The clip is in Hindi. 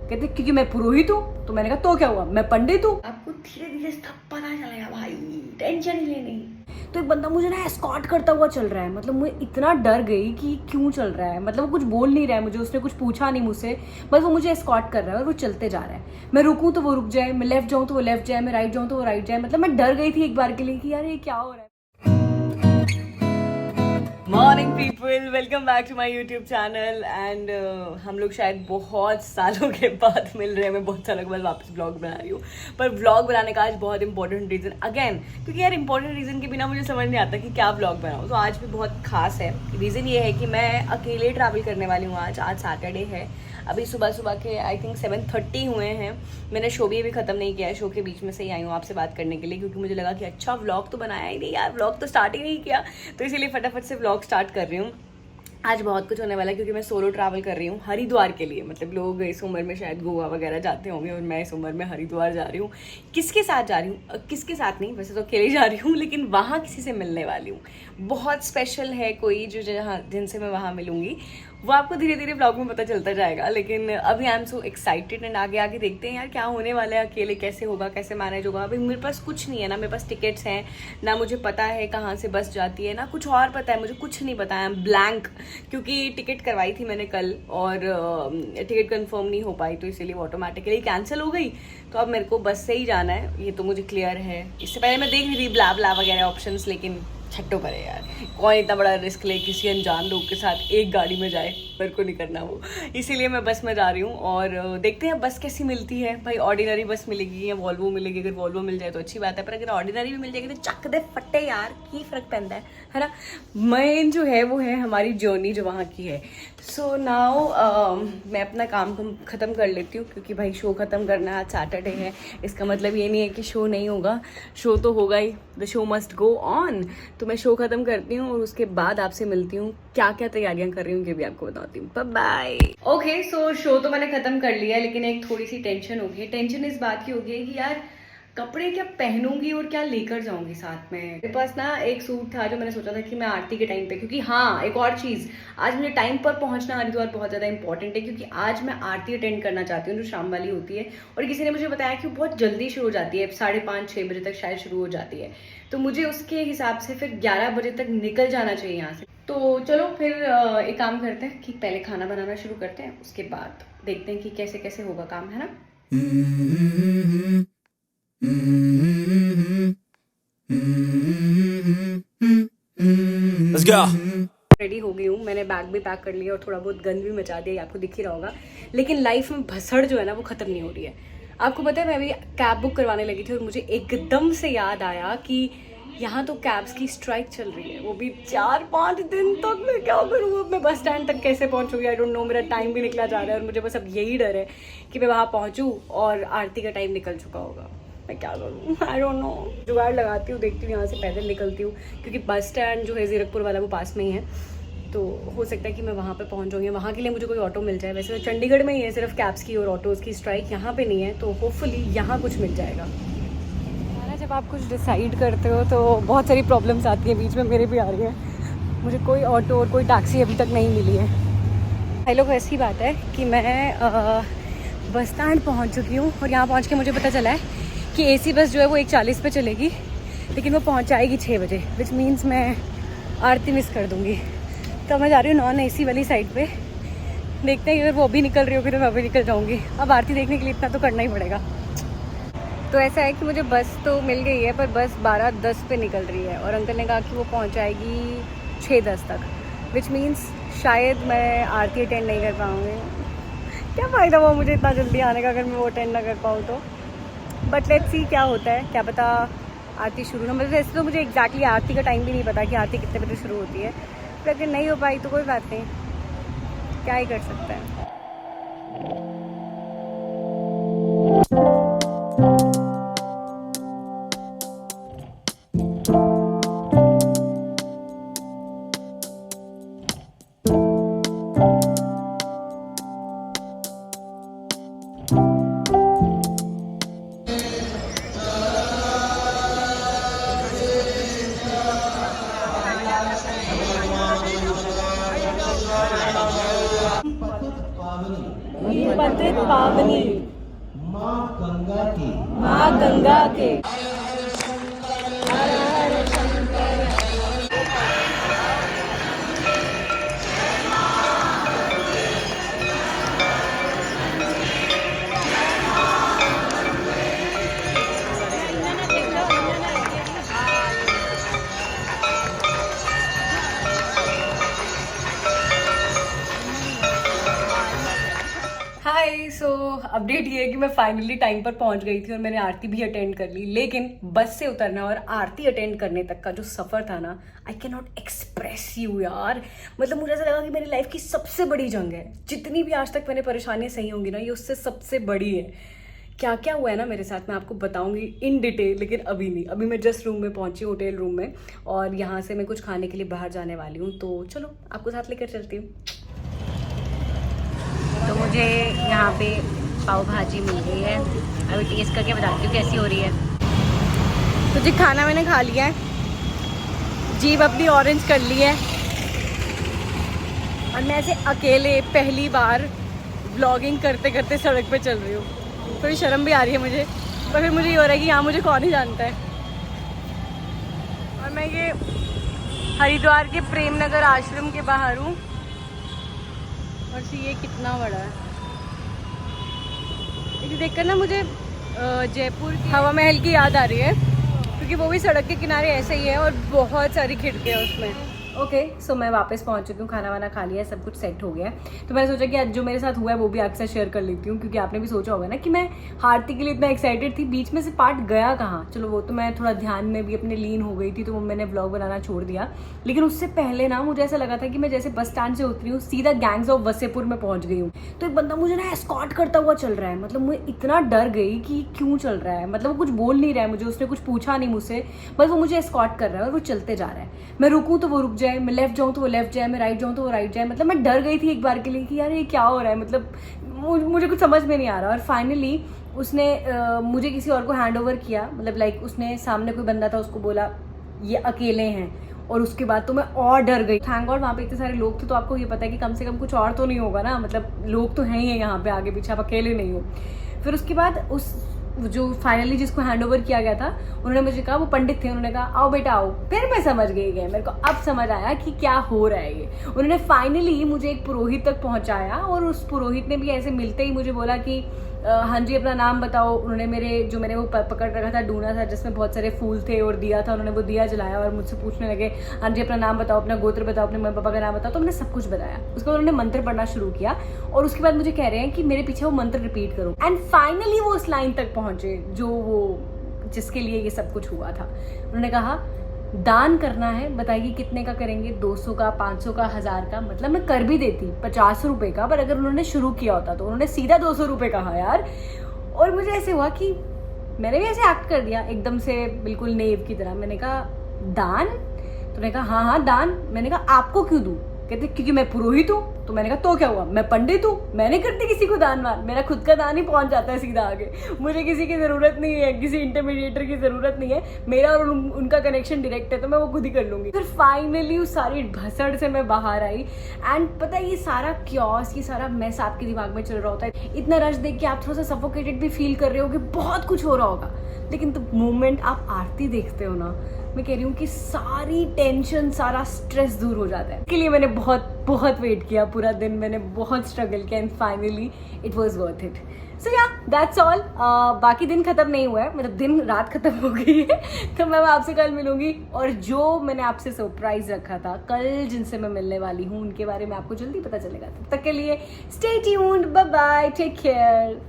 कहते क्योंकि मैं पुरोहित हूँ। तो मैंने कहा तो क्या हुआ, मैं पंडित हूँ। आपको धीरे धीरे सब पता चलेगा भाई, टेंशन नहीं लेनी। तो एक बंदा मुझे ना एस्कॉर्ट करता हुआ चल रहा है, मतलब मैं इतना डर गई कि क्यों चल रहा है, मतलब वो कुछ बोल नहीं रहा है मुझे, उसने कुछ पूछा नहीं मुझसे, बस वो मुझे एस्कॉर्ट कर रहा है और वो चलते जा रहा है। मैं रुकूं तो वो रुक जाए, मैं लेफ्ट जाऊं तो वो लेफ्ट जाए, मैं राइट जाऊं तो वो राइट जाए। मतलब मैं डर गई थी एक बार के लिए कि यार ये क्या हो रहा है। Morning people, welcome back to my YouTube channel. And हम लोग शायद बहुत सालों के बाद मिल रहे हैं। मैं बहुत सालों के बाद वापस ब्लॉग बना रही हूँ, पर ब्लॉग बनाने का आज बहुत इंपॉर्टेंट रीज़न अगेन, क्योंकि यार इंपॉर्टेंट रीज़न के बिना मुझे समझ नहीं आता कि क्या ब्लॉग बनाऊँ। तो आज भी बहुत खास है। रीज़न ये है कि मैं अकेले ट्रैवल करने वाली हूँ। आज सैटरडे है, अभी सुबह के आई थिंक 7:30 हुए हैं। मैंने शो भी अभी ख़त्म नहीं किया है, शो के बीच में से ही आई हूँ आपसे बात करने के लिए, क्योंकि मुझे लगा कि अच्छा व्लॉग तो बनाया ही नहीं यार, व्लॉग तो स्टार्ट ही नहीं किया, तो इसीलिए फटाफट से व्लॉग स्टार्ट कर रही हूँ। आज बहुत कुछ होने वाला है क्योंकि मैं सोलो ट्रैवल कर रही हूँ हरिद्वार के लिए। मतलब लोग इस उम्र में शायद गोवा वगैरह जाते होंगे और मैं इस उम्र में हरिद्वार जा रही हूँ। किसके साथ जा रही हूँ, किसके साथ नहीं, वैसे तो अकेले जा रही हूँ, लेकिन वहाँ किसी से मिलने वाली हूँ। बहुत स्पेशल है कोई जो जहाँ जिनसे मैं वहाँ मिलूंगी, वो आपको धीरे धीरे ब्लॉग में पता चलता जाएगा। लेकिन अभी I am so excited and आगे आगे देखते हैं यार क्या होने वाला है, अकेले कैसे होगा, कैसे मैनेज होगा। अभी मेरे पास कुछ नहीं है ना, मेरे पास टिकट्स हैं ना, मुझे पता है कहाँ से बस जाती है ना कुछ और पता है, मुझे कुछ नहीं पता है, ब्लैंक। क्योंकि टिकट करवाई थी मैंने कल और टिकट कंफर्म नहीं हो पाई, तो इसीलिए ऑटोमेटिकली कैंसिल हो गई। तो अब मेरे को बस से ही जाना है, ये तो मुझे क्लियर है। इससे पहले मैं देख रही थी ब्ला ब्ला वगैरह ऑप्शंस, लेकिन छट्टो करे यार, कौन इतना बड़ा रिस्क ले किसी अनजान लोग के साथ एक गाड़ी में जाए, मेरे को नहीं करना वो। इसीलिए मैं बस में जा रही हूँ और देखते हैं बस कैसी मिलती है। भाई ऑर्डिनरी बस मिलेगी या वॉल्वो मिलेगी, अगर वॉल्वो मिल जाए तो अच्छी बात है, पर अगर ऑर्डिनरी भी मिल जाएगी तो चक दे फट्टे यार, की फर्क पैदा है ना। मेन जो है वो है हमारी जर्नी जो वहाँ की है। सो नाउ मैं अपना काम ख़त्म कर लेती हूँ, क्योंकि भाई शो ख़त्म करना है, आज सैटरडे है। इसका मतलब ये नहीं है कि शो नहीं होगा, शो तो होगा ही, the show must go on. तो मैं शो ख़त्म करती हूँ और उसके बाद आपसे मिलती हूँ, क्या क्या तैयारियां कर रही हूँ ये भी आपको बताती हूँ। Bye bye. Okay, so show तो मैंने ख़त्म कर लिया, लेकिन एक थोड़ी सी टेंशन होगी। टेंशन इस बात की होगी कि यार कपड़े क्या पहनूंगी और क्या लेकर जाऊंगी साथ में। मेरे पास ना एक सूट था जो मैंने सोचा था कि मैं आरती के टाइम पे, क्योंकि हाँ एक और चीज़, आज मुझे टाइम पर पहुंचना हरिद्वार बहुत ज़्यादा इंपॉर्टेंट है, क्योंकि आज मैं आरती अटेंड करना चाहती हूँ जो शाम वाली होती है। और किसी ने मुझे बताया कि वो बहुत जल्दी शुरू हो जाती है, 5:30-6 बजे तक शायद शुरू हो जाती है। तो मुझे उसके हिसाब से फिर 11 बजे तक निकल जाना चाहिए यहाँ से। तो चलो फिर एक काम करते हैं कि पहले खाना बनाना शुरू करते हैं, उसके बाद देखते हैं कि कैसे कैसे होगा काम, है ना। Let's go. रेडी हो गई हूँ, मैंने बैग भी पैक कर लिया और थोड़ा बहुत गंद भी मचा दिया, आपको दिख ही रहा होगा। लेकिन लाइफ में भसड़ जो है ना वो ख़त्म नहीं हो रही है। आपको पता है मैं अभी कैब बुक करवाने लगी थी और मुझे एकदम से याद आया कि यहाँ तो कैब्स की स्ट्राइक चल रही है, वो भी 4-5 दिन तक। मैं क्या करूँ, अब मैं बस स्टैंड तक कैसे पहुँचूँगी, आई डोंट नो। मेरा टाइम भी निकला जा रहा है और मुझे बस अब यही डर है कि मैं वहाँ पहुँचूँ और आरती का टाइम निकल चुका होगा। मैं क्या करूँ, आई डोंट नो। जुगाड़ लगाती हूँ, देखती हूँ, यहाँ से पैदल निकलती हूँ, क्योंकि बस स्टैंड जो है जीरकपुर वाला वो पास में ही है, तो हो सकता है कि मैं वहाँ पे पहुँच जाऊँगी। वहाँ के लिए मुझे कोई ऑटो मिल जाए। वैसे तो चंडीगढ़ में ही है सिर्फ कैब्स की और ऑटोज़ की स्ट्राइक, यहाँ पे नहीं है, तो होपफुली यहाँ कुछ मिल जाएगा। जब आप कुछ डिसाइड करते हो तो बहुत सारी प्रॉब्लम्स आती हैं बीच में, मेरे भी आ रही हैं। मुझे कोई ऑटो और कोई टैक्सी अभी तक नहीं मिली है। हेलो, ऐसी बात है कि मैं बस स्टैंड पहुँच चुकी हूँ और यहाँ पहुँच के मुझे पता चला है कि एसी बस जो है वो 1:40 पे चलेगी, लेकिन वो पहुँच जाएगी 6 बजे, विच मीन्स मैं आरती मिस कर दूँगी। तो मैं जा रही हूँ नॉन एसी वाली साइड पे, देखते हैं अगर वो अभी निकल रही होगी तो मैं अभी निकल जाऊँगी। अब आरती देखने के लिए इतना तो करना ही पड़ेगा। तो ऐसा है कि मुझे बस तो मिल गई है, पर बस 12:10 पे निकल रही है और अंकल ने कहा कि वो पहुँच जाएगी 6:10 तक, विच मीन्स शायद मैं आरती अटेंड नहीं कर पाऊँगी। क्या फ़ायदा हुआ मुझे इतना जल्दी आने का अगर मैं वो अटेंड ना कर पाऊँ तो। बट लेट्स सी क्या होता है, क्या पता आरती शुरू ना, मतलब ऐसे तो मुझे एग्जैक्टली आरती का टाइम भी नहीं पता कि आरती कितने बजे शुरू होती है, पर अगर नहीं हो पाई तो कोई बात नहीं, क्या ही कर सकते हैं। पतित पावनी माँ गंगा की माँ गंगा के हाय। सो अपडेट ये है कि मैं फाइनली टाइम पर पहुंच गई थी और मैंने आरती भी अटेंड कर ली, लेकिन बस से उतरना और आरती अटेंड करने तक का जो सफ़र था ना, I can not express you यार। मतलब मुझे ऐसा लगा कि मेरी लाइफ की सबसे बड़ी जंग है। जितनी भी आज तक मैंने परेशानियां सही होंगी ना, ये उससे सबसे बड़ी है। क्या क्या हुआ है ना मेरे साथ, मैं आपको बताऊंगी इन डिटेल, लेकिन अभी नहीं। अभी मैं जस्ट रूम में पहुंची, होटल रूम में, और यहाँ से मैं कुछ खाने के लिए बाहर जाने वाली हूँ। तो चलो आपको साथ लेकर चलती हूँ। तो मुझे यहाँ पे पाव भाजी मिल गई है, अभी टेस्ट करके बताती हूँ कैसी हो रही है। तो जी खाना मैंने खा लिया है, जीभ अपनी ऑरेंज कर ली है, और मैं ऐसे अकेले पहली बार व्लॉगिंग करते करते सड़क पे चल रही हूँ। थोड़ी शर्म भी आ रही है मुझे, पर फिर मुझे ये हो रहा है कि यहाँ मुझे कौन ही जानता है। और मैं ये हरिद्वार के प्रेम नगर आश्रम के बाहर हूँ, और ये कितना बड़ा है। इसे देखकर ना मुझे जयपुर की हवा महल की याद आ रही है, क्योंकि वो भी सड़क के किनारे ऐसे ही है और बहुत सारी खिड़कियाँ उसमें। ओके, सो मैं वापस पहुंच चुकी हूँ, खाना वाना खा लिया है, सब कुछ सेट हो गया है। तो मैंने सोचा कि आज जो मेरे साथ हुआ है वो भी आपके साथ शेयर कर लेती हूँ, क्योंकि आपने भी सोचा होगा ना कि मैं आरती के लिए इतना एक्साइटेड थी, बीच में से पार्ट गया कहाँ। चलो वो तो मैं थोड़ा ध्यान में भी अपने लीन हो गई थी, तो मैंने व्लॉग बनाना छोड़ दिया। लेकिन उससे पहले ना मुझे ऐसा लगा था कि मैं जैसे बस स्टैंड से उतरी हूँ, सीधा गैंग्स ऑफ वसेपुर में पहुँच गई हूँ। तो एक बंदा मुझे ना एस्कॉर्ट करता हुआ चल रहा है। मतलब मुझे इतना डर गई कि क्यों चल रहा है, मतलब वो कुछ बोल नहीं रहा है मुझे, उसने कुछ पूछा नहीं मुझसे, बस वो मुझे एस्कॉर्ट कर रहा है और वो चलते जा रहा है। मैं रुकूँ तो वो रुक जाए, मैं लेफ्ट जाऊँ तो लेफ्ट जाए, मैं राइट जाऊँ तो वो राइट जाए। मतलब मैं डर गई थी एक बार के लिए कि यार ये क्या हो रहा है, मतलब मुझे कुछ समझ में नहीं आ रहा। और फाइनली उसने मुझे किसी और को हैंड ओवर किया, मतलब लाइक उसने सामने कोई बंदा था, उसको बोला ये अकेले हैं, और उसके बाद तो मैं और डर गई। थैंक गॉड वहाँ पे इतने सारे लोग थे, तो आपको ये पता है कि कम से कम कुछ और तो नहीं होगा ना, मतलब लोग तो हैं ही यहाँ पे आगे पीछे, आप अकेले नहीं हो। फिर उसके बाद उस जो फाइनली जिसको हैंड ओवर किया गया था, उन्होंने मुझे कहा, वो पंडित थे, उन्होंने कहा आओ बेटा आओ। फिर मैं समझ गई, मेरे को अब समझ आया कि क्या हो रहा है ये। उन्होंने फाइनली मुझे एक पुरोहित तक पहुंचाया, और उस पुरोहित ने भी ऐसे मिलते ही मुझे बोला कि हाँ जी अपना नाम बताओ। उन्होंने जो मैंने वो पकड़ रखा था, डूना था जिसमें बहुत सारे फूल थे और दिया था, उन्होंने वो दिया जलाया और मुझसे पूछने लगे हाँ जी अपना नाम बताओ, अपना गोत्र बताओ, अपने मम्मी पापा का नाम बताओ। तो मैंने सब कुछ बताया। उसके बाद उन्होंने मंत्र पढ़ना शुरू किया, और उसके बाद मुझे कह रहे हैं कि मेरे पीछे वो मंत्र रिपीट करो। एंड फाइनली वो उस लाइन तक पहुंचे जो वो जिसके लिए ये सब कुछ हुआ था। उन्होंने कहा दान करना है, बताइए कितने का करेंगे, 200 का, 500 का, 1000 का। मतलब मैं कर भी देती 50 रुपए का, पर अगर उन्होंने शुरू किया होता तो उन्होंने सीधा 200 रुपए कहा यार। और मुझे ऐसे हुआ कि मैंने भी ऐसे एक्ट कर दिया एकदम से, बिल्कुल नेव की तरह। मैंने कहा दान? तो मैंने कहा हाँ हाँ दान। मैंने कहा आपको क्यों दूं? कहते क्योंकि मैं पुरोहित हूँ। तो मैंने कहा तो क्या हुआ, मैं पंडित हूँ, मैं नहीं करती किसी को दान वान, मेरा खुद का दान ही पहुंच जाता है सीधा आगे। मुझे किसी की जरूरत नहीं है, किसी इंटरमीडिएटर की जरूरत नहीं है, मेरा और उनका कनेक्शन डायरेक्ट है, तो मैं वो खुद ही कर लूंगी। फिर फाइनली उस सारी भसड़ से मैं बाहर आई। एंड पता है ये सारा क्योस, ये सारा मैस आपके दिमाग में चल रहा होता है। इतना रश देख के आप थोड़ा सा सफोकेटेड भी फील कर रहे हो कि बहुत कुछ हो रहा होगा, लेकिन तो मोमेंट आप आरती देखते हो ना, मैं कह रही हूँ कि सारी टेंशन, सारा स्ट्रेस दूर हो जाता है। इसके लिए मैंने बहुत बहुत वेट किया, पूरा दिन मैंने बहुत स्ट्रगल किया, and finally it was worth it. So yeah that's all. बाकी दिन खत्म नहीं हुआ है, मतलब दिन रात खत्म हो गई है। तो मैं आपसे कल मिलूंगी, और जो मैंने आपसे सरप्राइज रखा था कल जिनसे मैं मिलने वाली हूँ, उनके बारे में आपको जल्दी पता चलेगा। तब तक के लिए stay tuned, bye bye, take care.